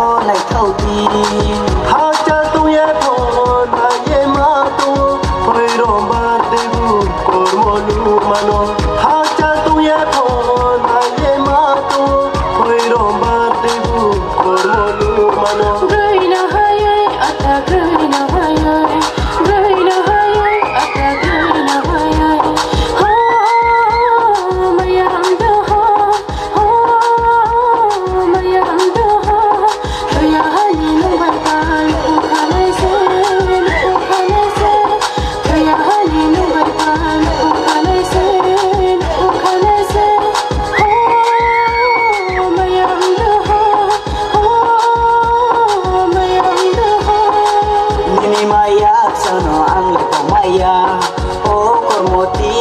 ô này thâu ti ha cha tu ye phon na ye ma tu phoi rom ba de bu kor mo lu mano ha cha tu ye phon na ye ma tu phoi rom ba de bu kor mo lu mano gai na hai ata gai na hai gai na hai ata gai na hai ha mayam da ha mayam da ha ya hani nu bai kan ku khane se ya hani nu bai kan ku khane se ha mayam da ha mayam da nini maya sano ang lepo maya o kormoti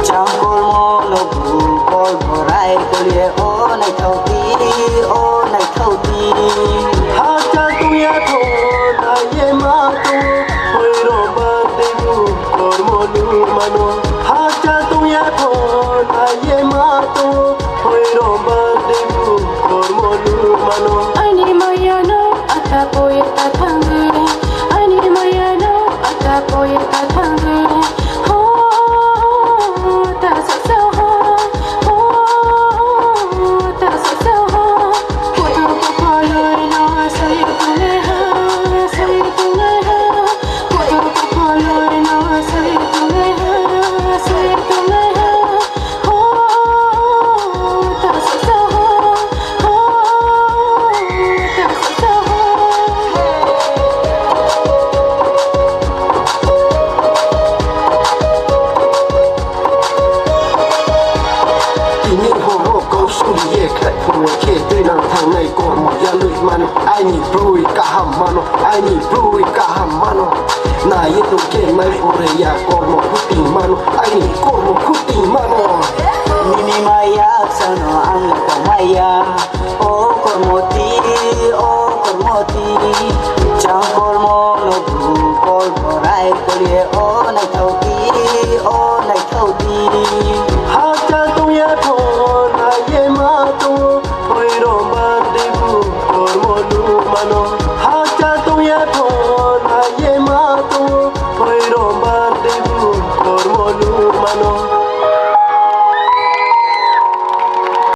changkol mo lobu kol borai kolie o nai thau ti ha cha tu ye phon na ye ma tu phoi rom ba de bu kor mo lu mano ha cha tu ye phon na ye ma tu phoi rom ba de bu kor mo lu mano Ani mayano atako yeta thange Ani mayano atako yeta thange ho ta sa ho ta sa ho putu ko koloi no sai tune ha putu ko koloi no sai tune ha ho ta sa ho Nhìn hồ hồ câu sung ye khai phù kê tuy năng thang này có một gia lụy mano ai nhỉ brui cả hàm mano ai nhỉ brui cả hàm mano na ye tu kê mai phù re ya có một khu tình mano ai nhỉ có một khu tình mano nini maya sano ang lepo maya o kormoti changkol mo lobu kol borai kolie o nai thau ti